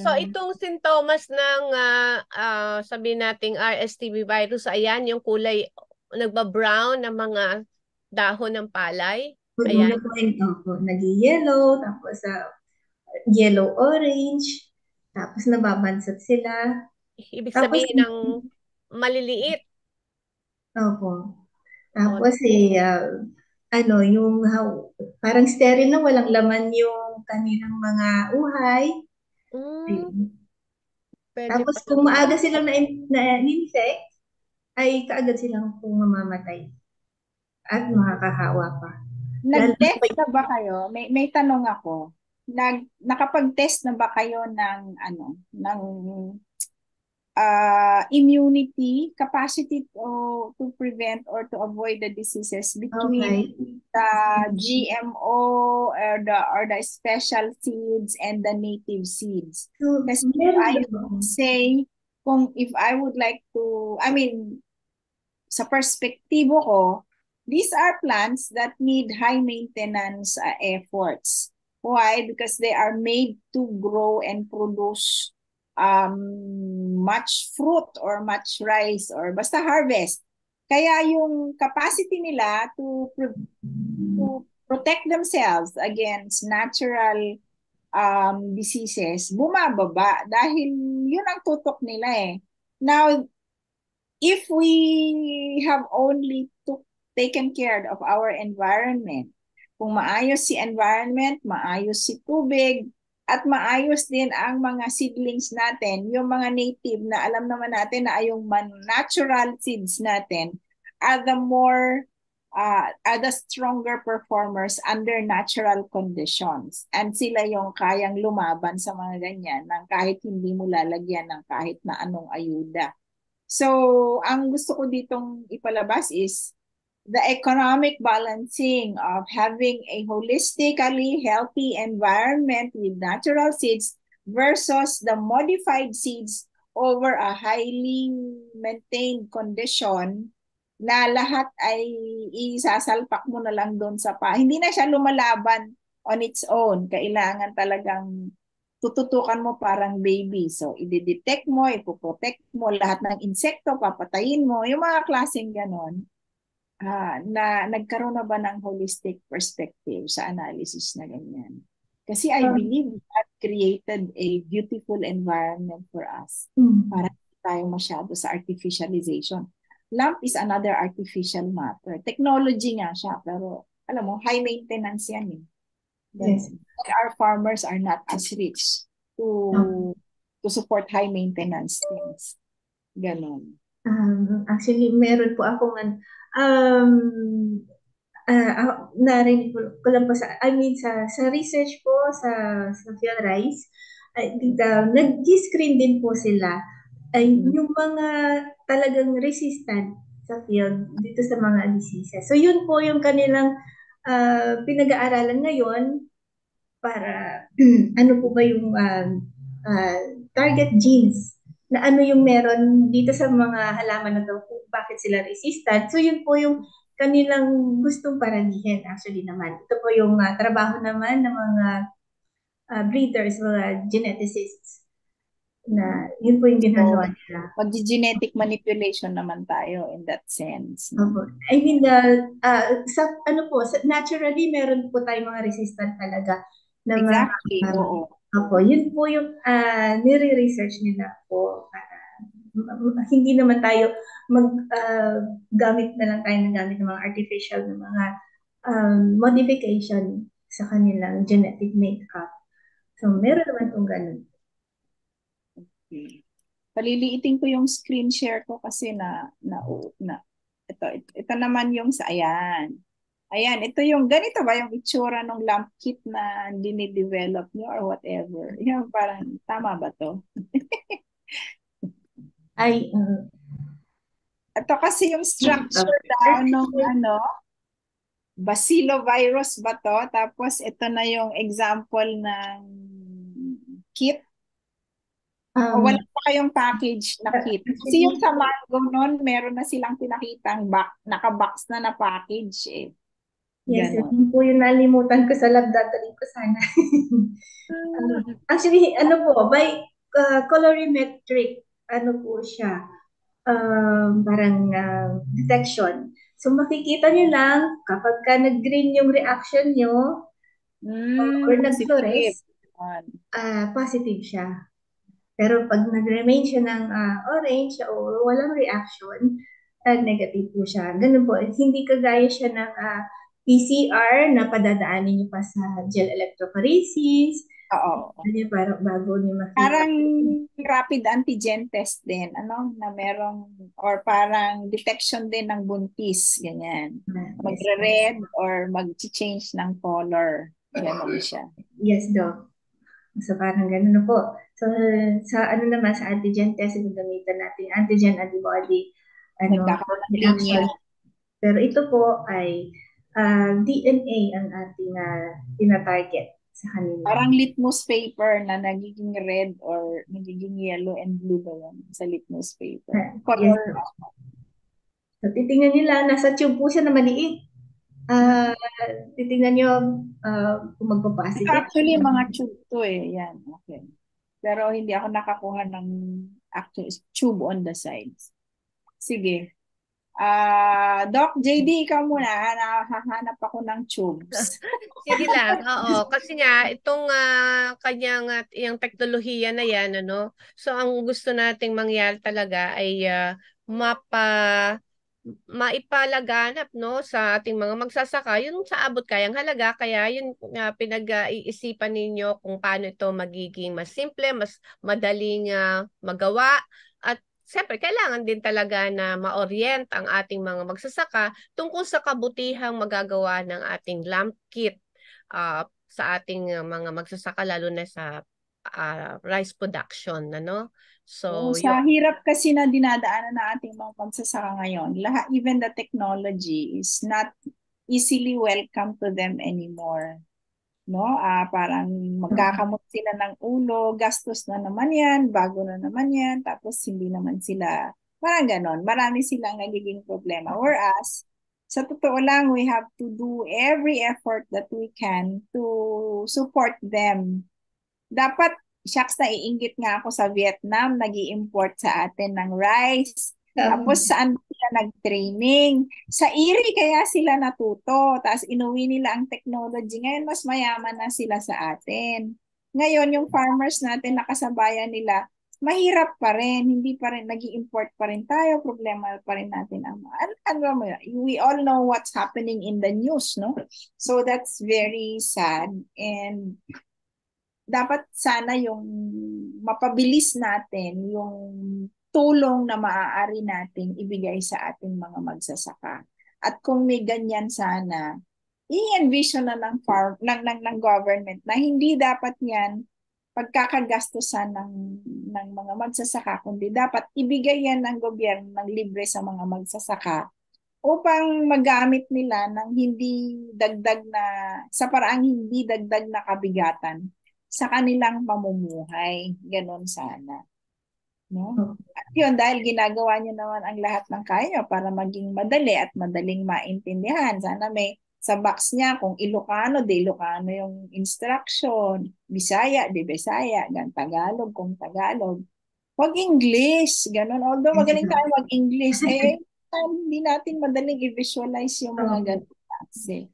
So itong sintomas ng sabihin nating RSTB virus, ayan yung kulay nagba-brown ng mga dahon ng palay. Ayan. Nag-yellow, tapos yellow-orange, tapos nababansot sila. Ibig Tapos, sabihin ng maliliit. opo. O, Tapos parang sterile na walang laman yung kanilang mga uhay. mm, pwede Tapos pa kung naman. maaga silang na-infect, ay kaagad silang kung mamamatay at makakahawa pa. Lalo Nag-test pa- na ba kayo? May tanong ako. Nakapag-test na ba kayo ng immunity capacity to prevent or to avoid the diseases between Okay. the GMO or the special seeds and the native seeds? So, Kasi meron I ba? say, if I would like to, I mean, sa perspektibo ko, these are plants that need high maintenance efforts. Why? Because they are made to grow and produce much fruit or much rice or basta harvest. Kaya yung capacity nila to protect themselves against natural diseases bumababa dahil yun ang tutok nila eh. Now, if we have only taken care of our environment, kung maayos si environment, maayos si tubig, at maayos din ang mga seedlings natin, yung mga native na alam naman natin na yung natural seeds natin are the stronger performers under natural conditions. And sila yung kayang lumaban sa mga ganyan ng kahit hindi mo lalagyan ng kahit na anong ayuda. So, ang gusto ko ditong ipalabas is the economic balancing of having a holistically healthy environment with natural seeds versus the modified seeds over a highly maintained condition na lahat ay isasalpak mo na lang doon sa Hindi na siya lumalaban on its own. Kailangan talagang tututukan mo parang baby. So, i-detect mo, ipoprotect mo lahat ng insekto, papatayin mo, yung mga klaseng ganon. Na nagkaroon na ba ng holistic perspective sa analysis na ganyan? Kasi I believe God created a beautiful environment for us. Para hindi tayo masyado sa artificialization. Lamp is another artificial matter. Technology nga siya, pero alam mo, high maintenance yan eh. Yes. Our farmers are not as rich to support high maintenance things. Ganon. Actually, meron po akong narinig ko lang po sa research po sa Field Rice, nag-screen din po sila ay yung mga talagang resistant sa field dito sa mga diseases. So yun po yung kanilang pinag-aaralan ngayon para ano po ba yung uh, target genes na ano yung meron dito sa mga halaman na to kung bakit sila resistant. So yun po yung kanilang gustong paramihin actually naman. Ito po yung trabaho naman ng mga breeders, mga geneticists na yun po yung So, ginagawa nila. mag-genetic manipulation naman tayo in that sense. No? Opo. I mean, sa, ano po, naturally, meron po tayong mga resistant talaga na mga, Exactly, oo. opo, yun po yung nire-research nila po. Hindi naman tayo gamit na lang tayo ng gamit ng mga artificial na mga modification sa kanilang genetic makeup. So, meron naman pong ganun. Okay. Paliliitin ko yung screen share ko kasi ito naman yung sa ayan. Ayan, ito yung ganito ba yung itsura ng lump kit na dinidevelop nyo or whatever. Yung parang tama ba to? Ay, Ito kasi yung structure daw ng bacillovirus ba to? Tapos ito na yung example ng kit. O wala pa kayong package na kit. Kasi yung sa Mango noon, meron na silang pinakitang naka-box na package eh. yes, Ganon. yun po yung nalimutan ko sa lab, dadalhin ko sana. Actually, ano po, by colorimetric, ano po siya, parang detection. So makikita nyo lang kapag ka nag-green yung reaction nyo or Positive. nag-fluoresce, positive siya. Pero pag nag-remain siya ng orange o walang reaction, negative po siya. Ganun po. Hindi kagaya siya ng PCR na padadaanin niyo pa sa gel electrophoresis. Oo. Para bago niyo makita. Parang rapid antigen test din, ano, na merong, or parang detection din ng buntis, ganyan. Magre-red or mag-change ng color. Ganon siya. Yes, Doc. So parang ganun na po. So sa ano naman sa antigen test, gagamitan natin antigen antibody reaction. Pero ito po ay DNA ang ating tina-target sa kanila. Parang litmus paper na nagiging red or nagiging yellow and blue ba yan sa litmus paper? Color. Yes. So titingnan nila, nasa tube po siya na maliit. Titingnan nyo kung magpapasitive. Actually, mga tube to eh. Yan, okay. Pero hindi ako nakakuha ng actual tube on the sides. Sige. Doc JD, ikaw muna. Nakahanap ako ng tubes. Sige lang, oo. Kasi nga, itong kanyang yung teknolohiya na yan, ano, so ang gusto nating mangyari talaga ay maipalaganap no sa ating mga magsasaka yung sa abot kayang halaga, kaya yun pinag-iisipan ninyo kung paano ito magiging mas simple, mas madaling magawa, at siyempre kailangan din talaga na ma-orient ang ating mga magsasaka tungkol sa kabutihang magagawa ng ating lamp kit sa ating mga magsasaka, lalo na sa rice production, ano? So, sa hirap kasi na dinadaanan ng ating mga magsasaka ngayon, lahat, even the technology is not easily welcome to them anymore. No? Parang magkakamot sila ng ulo, gastos na naman yan, bago na naman yan, tapos hindi naman sila, parang ganon. Marami silang nagiging problema. Whereas, sa totoo lang, we have to do every effort that we can to support them. Dapat, shucks, naiinggit nga ako sa Vietnam, nag-i-import sa atin ng rice. Tapos saan sila nag-training? Sa IRI kaya sila natuto. Tapos inuwi nila ang technology. Ngayon mas mayaman na sila sa atin. Ngayon yung farmers natin nakasabayan nila, mahirap pa rin. Hindi pa rin, nag-i-import pa rin tayo. Problema pa rin natin. We all know what's happening in the news, no? So that's very sad. And dapat sana yung mapabilis natin yung tulong na maaari nating ibigay sa ating mga magsasaka. At kung may ganyan sana, i-envision na ng government na hindi dapat yan pagkakagastusan ng mga magsasaka, kundi dapat ibigay yan ng gobyerno ng libre sa mga magsasaka upang magamit nila ng hindi dagdag na, sa paraang hindi dagdag na kabigatan sa kanilang pamumuhay. Ganon sana. No? At yun, dahil ginagawa niyo naman ang lahat ng kaya para maging madali at madaling maintindihan. Sana may sa box niya kung Ilocano, de Ilocano yung instruction, Bisaya, de Bisaya, Tagalog kung Tagalog. Huwag English, ganun. Although magaling tayo mag-English, hindi natin madaling i-visualize yung mga ganun kasi.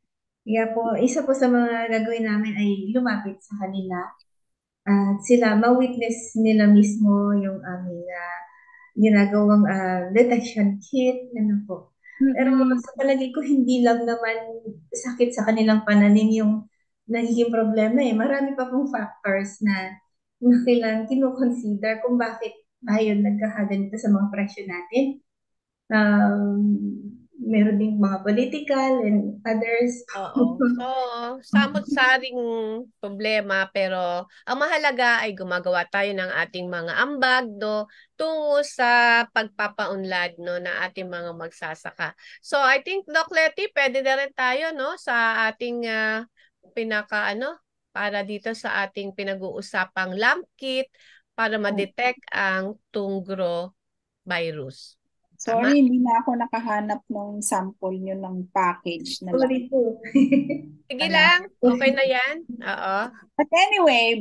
Kaya po, isa po sa mga gagawin namin ay lumapit sa kanila at sila ma-witness nila mismo yung aming ginagawang detection kit. Ano po. Pero sa palagay ko, hindi lang naman sakit sa kanilang pananim yung nagiging problema eh. Marami pa pong factors na kailangan kino-consider kung bakit tayo nagkakaganito sa mga presyo natin. Meron ding mga political and others. Oo. So, samot-saring problema pero ang mahalaga ay gumagawa tayo ng ating mga ambag no tungo sa pagpapaunlad no ng ating mga magsasaka. So, I think Doc Letty, pwede na rin tayo no sa ating para dito sa ating pinag-uusapang lamp kit para ma-detect ang tungro virus. Tama? Sorry, hindi na ako nakahanap ng sample nyo ng package na lang. Sorry po. Sige lang, okay na yan. Oo. But anyway,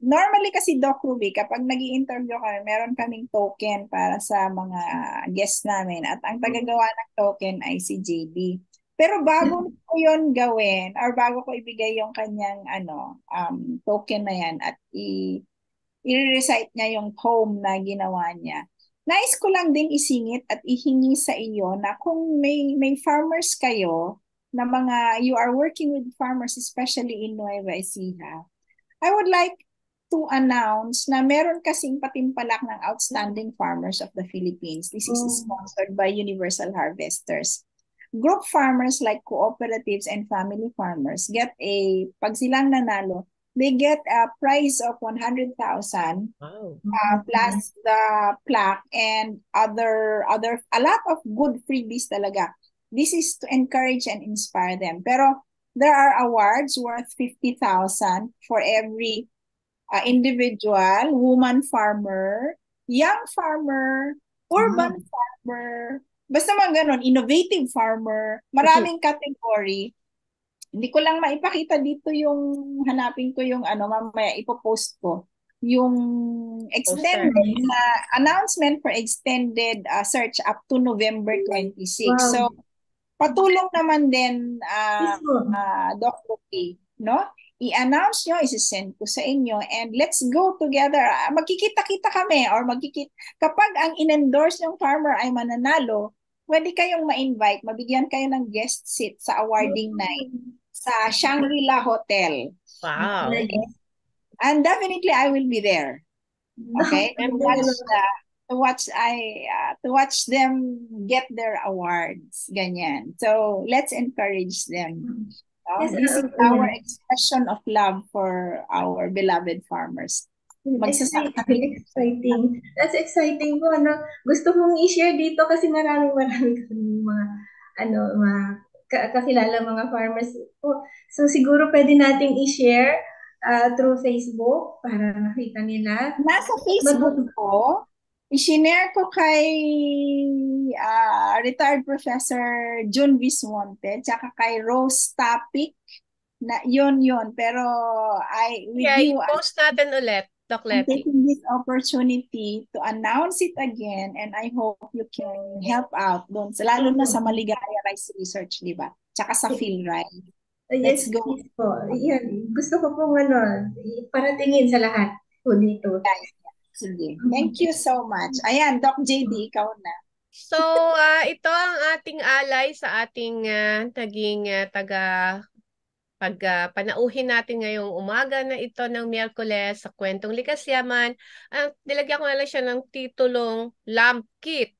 normally kasi Doc Ruby, kapag nag-i-interview kami, meron kaming token para sa mga guests namin at ang tagagawa ng token ay si JB. Pero bago ko yun gawin or bago ko ibigay yung kanyang token na yan at i-recite niya yung poem na ginawa niya, nais ko lang din isingit at ihingi sa iyo na kung may farmers kayo na you are working with farmers, especially in Nueva Ecija, I would like to announce na meron kasing patimpalak ng Outstanding Farmers of the Philippines. This is sponsored by Universal Harvesters. Group farmers like cooperatives and family farmers pag silang nanalo, they get a prize of 100,000 plus the plaque and a lot of good freebies talaga. This is to encourage and inspire them. Pero there are awards worth 50,000 for every individual, woman farmer, young farmer, urban farmer, basta mga ganon, innovative farmer, maraming category. Hindi ko lang maipakita dito yung hanapin ko yung mamaya ipopost ko yung extended announcement for extended search up to November 26. Wow. So patulong naman din Doc Lupi, no? I-announce nyo, isi-send ko sa inyo and let's go together. Magkikita-kita kami or kapag ang in-endorse yung farmer ay mananalo, pwede kayong ma-invite, mabigyan kayo ng guest seat sa awarding night sa Shangri-La Hotel. Wow. And definitely I will be there. Okay? To watch them get their awards. Ganyan. So, let's encourage them. This is our expression of love for our beloved farmers. Exciting. That's exciting po. Gusto kong i-share dito kasi maraming mga kakilala mga farmers po. So siguro pwede nating i-share through Facebook para makita nila. Nasa Facebook ko, i-share ko kay retired Professor June Vismonte tsaka kay Rose Topic na yun. Pero i-post natin ulit, Doc Letty. I'm taking this opportunity to announce it again and I hope you can help out doon. Lalo na sa Maligaya Rice Research, di ba? Tsaka sa PhilRice. Let's go. Yes po. Yan. Gusto ko pong paratingin sa lahat po dito. Sige. Thank you so much. Ayan, Doc JD, ikaw na. So, ito ang ating alay sa ating naging panauhin natin ngayong umaga na ito ng Miyerkules sa Kwentong Likas Yaman. Nilagyan ko na lang siya ng titulong Lamp Kit.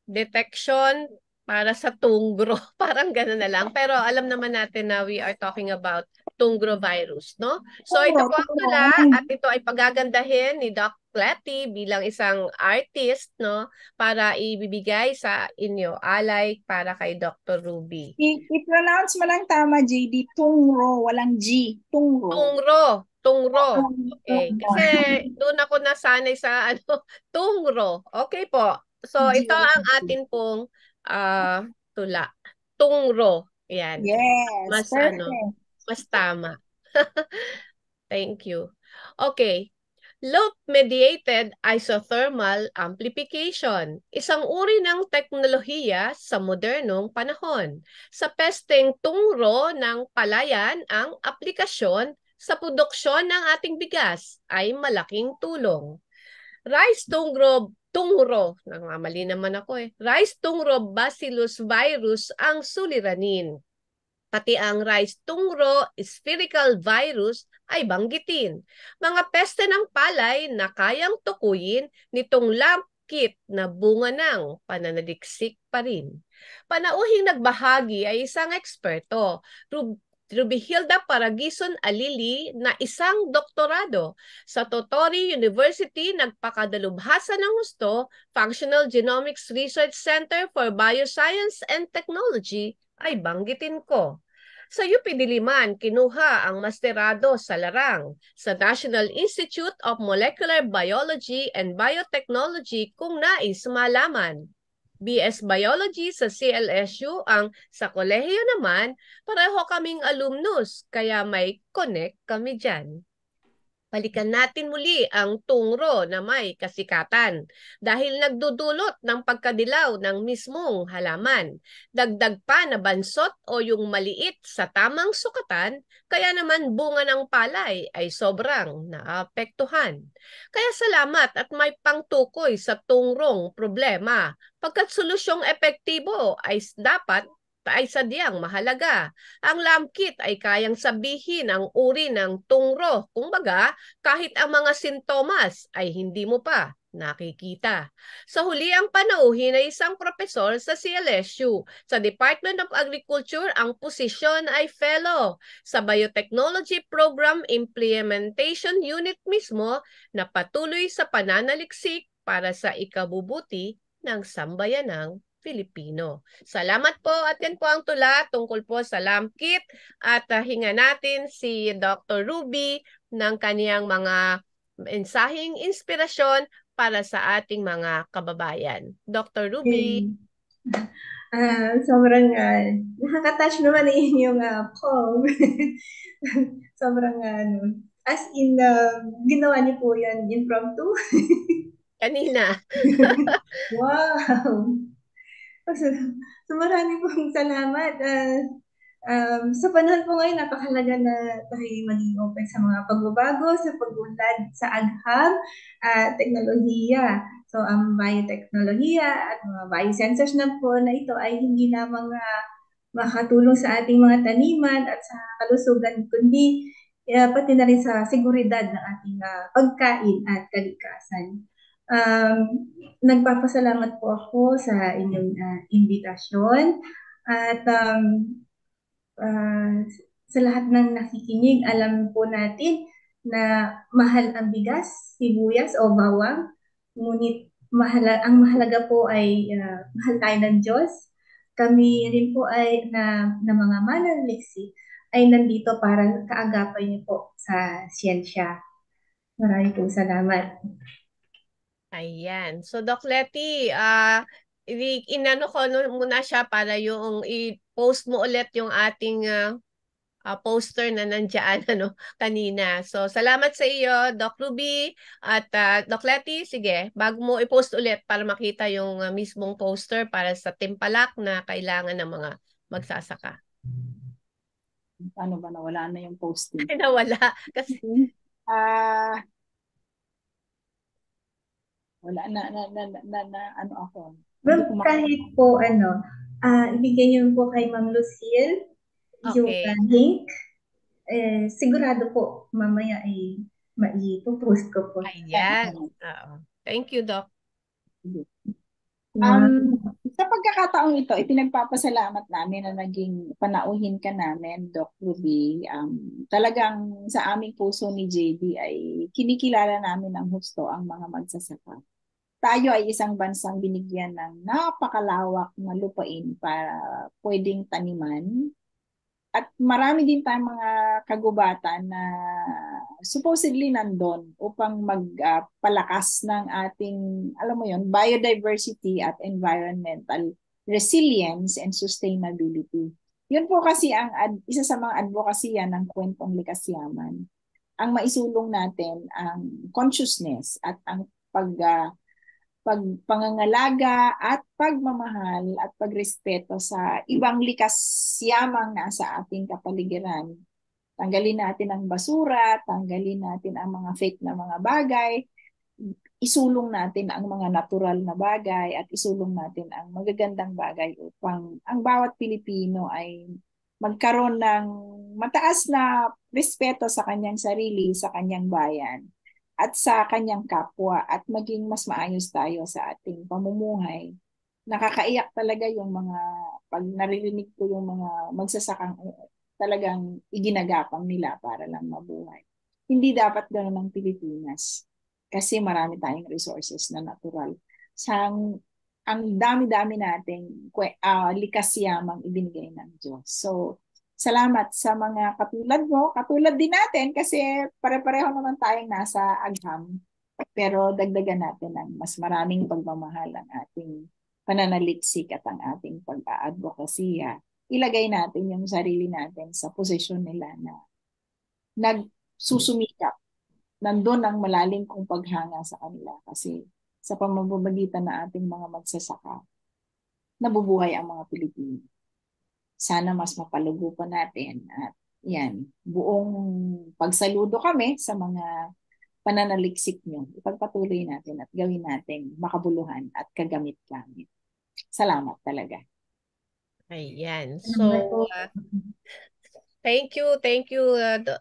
Detection para sa tunggro. Parang gano'n na lang. Pero alam naman natin na we are talking about Tungro virus, no? So ito po ang tula at ito ay pagagandahin ni Doc Cletty bilang isang artist, no? Para ibibigay sa inyo, alay para kay Dr. Ruby. I-pronounce mo lang tama, JD. Tungro, walang G. Tungro. Tungro. Tungro. Okay. Kasi doon ako nasanay sa tungro. Okay po. So ito ang atin pong tula. Tungro. Yan. Yes, Mas perfect. mas tama. Thank you. Okay. Loop-mediated isothermal amplification, isang uri ng teknolohiya sa modernong panahon. Sa pesteng tungro ng palayan, ang aplikasyon sa produksyon ng ating bigas ay malaking tulong. Rice tungro, namamali naman ako Rice tungro bacillus virus ang suliranin. Pati ang rice tungro spherical virus ay banggitin. Mga peste ng palay na kayang tukuyin nitong lampkit na bunga ng pananaliksik pa rin. Panauhing nagbahagi ay isang eksperto, Rubihilda Paragison Alili na isang doktorado. Sa Totori University, nagpakadalubhasa ng husto, Functional Genomics Research Center for Bioscience and Technology ay banggitin ko. Sa UP Diliman, kinuha ang masterado sa Larang. Sa National Institute of Molecular Biology and Biotechnology kung nais malaman. BS Biology sa CLSU ang sa kolehiyo naman, pareho kaming alumnus, kaya may connect kami dyan. Balikan natin muli ang tungro na may kasikatan dahil nagdudulot ng pagkadilaw ng mismong halaman. Dagdag pa na bansot o yung maliit sa tamang sukatan, kaya naman bunga ng palay ay sobrang naapektuhan. Kaya salamat at may pangtukoy sa tungrong problema. Pagkat solusyong epektibo ay dapat ay sadyang mahalaga. Ang lamkit ay kayang sabihin ang uri ng tungro. Kumbaga, kahit ang mga sintomas ay hindi mo pa nakikita. Sa huli ang panauhin ay isang propesor sa CLSU. Sa Department of Agriculture, ang posisyon ay fellow. Sa Biotechnology Program Implementation Unit mismo na patuloy sa pananaliksik para sa ikabubuti ng sambayanang Filipino. Salamat po at yan po ang tula tungkol po sa lamkit at hinga natin si Dr. Ruby ng kaniyang mga mensaheng inspirasyon para sa ating mga kababayan. Dr. Ruby. Sobrang nakaka-touch naman yung poem. Sobrang as in, ginawa niyo po yan impromptu. Kanina. Wow! So marami pong salamat. Sa panahon po ngayon, napakahalaga na tayo maging open sa mga pagbabago, sa pag-unlad sa agham at teknolohiya. So ang biotechnolohiya at mga biosensors na po na ito ay hindi lamang makatulong sa ating mga taniman at sa kalusugan, kundi pati na rin sa seguridad ng ating pagkain at kalikasan. Nagpapasalamat po ako sa inyong imbitasyon at sa lahat ng nakikinig, alam po natin na mahal ang bigas, sibuyas o bawang, ngunit ang mahalaga po ay mahal tayo ng Diyos. Kami rin po ay na mga mananaliksik ay nandito para kaagapan niyo po sa siyensya. Maraming po salamat. Ayan. So, Doc Letty, inano ko muna siya para yung i-post mo ulit yung ating poster na nandiyan kanina. So, salamat sa iyo, Doc Ruby at Doc Letty. Sige, bago mo i-post ulit para makita yung mismong poster para sa timpalak na kailangan ng mga magsasaka. Ano ba, nawala na yung posting? Ay, nawala. Kasi wala na ano ako. Ma'am, kahit po ibigay niyo po kay Ma'am Lucille yung link. Sigurado po mamaya ay mai-post ko po. Ayan. Thank you, Doc. Sa pagkakataong ito, ipinagpapasalamat namin na naging panauhin ka namin, Doc Ruby. Talagang sa aming puso ni JD ay kinikilala namin ng husto ang mga magsasaka. Tayo ay isang bansang binigyan ng napakalawak na lupain para pwedeng taniman. At marami din tayong mga kagubatan na supposedly nandun upang magpalakas ng ating, alam mo yon, biodiversity at environmental resilience and sustainability. Yun po kasi ang isa sa mga advokasya ng Kwentong Likas Yaman. Ang maisulong natin ang consciousness at ang pagpangangalaga at pagmamahal at pagrespeto sa ibang likas yamang nasa ating kapaligiran. Tanggalin natin ang basura, tanggalin natin ang mga fake na mga bagay, isulong natin ang mga natural na bagay at isulong natin ang magagandang bagay upang ang bawat Pilipino ay magkaroon ng mataas na respeto sa kanyang sarili, sa kanyang bayan at sa kanyang kapwa at maging mas maayos tayo sa ating pamumuhay. Nakakaiyak talaga yung mga, pag naririnig ko yung mga magsasakang talagang iginagapang nila para lang mabuhay. Hindi dapat gano'n ng Pilipinas kasi marami tayong resources na natural. Ang dami-dami nating likas yamang ibinigay ng Diyos. So, salamat sa mga katulad mo, katulad din natin kasi pare-pareho naman tayong nasa agham. Pero dagdagan natin ng mas maraming pagmamahal ang ating pananaliksik at ang ating pag-aadvokasya. Ilagay natin yung sarili natin sa posisyon nila na nagsusumikap. Nandun ang malalim kong paghanga sa kanila kasi sa pamamagitan ng ating mga magsasaka, nabubuhay ang mga Pilipino. Sana mas mapalugo pa natin at yan, buong pagsaludo kami sa mga pananaliksik nyo. Ipagpatuloy natin at gawin natin makabuluhan at kagamit-gamit. Salamat talaga. Ayan. So, thank you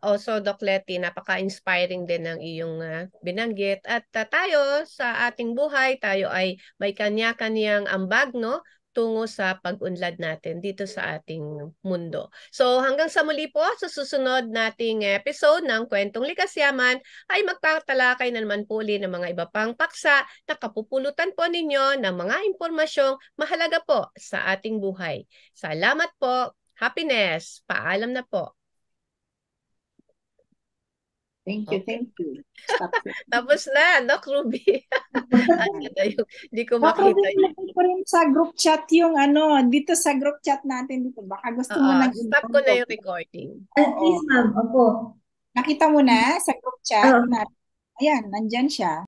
also Doc Letty. Napaka-inspiring din ng iyong binanggit. At tayo sa ating buhay, tayo ay may kanya-kanyang ambag, no? Tungo sa pag-unlad natin dito sa ating mundo. So hanggang sa muli po, sa susunod nating episode ng Kwentong Likas Yaman ay magtatalakay na naman po ulit ng mga iba pang paksa na kapupulutan po ninyo ng mga impormasyong mahalaga po sa ating buhay. Salamat po. Happiness. Paalam na po. Thank you, thank you. Stop. Tapos na, Doc Ruby. Hindi ko makita yun. Ko rin sa group chat yung dito sa group chat natin dito. Baka gusto mo nang stop ko na yung recording. Please, ma'am. Opo. Nakita mo na sa group chat natin. Ayan, nandyan siya.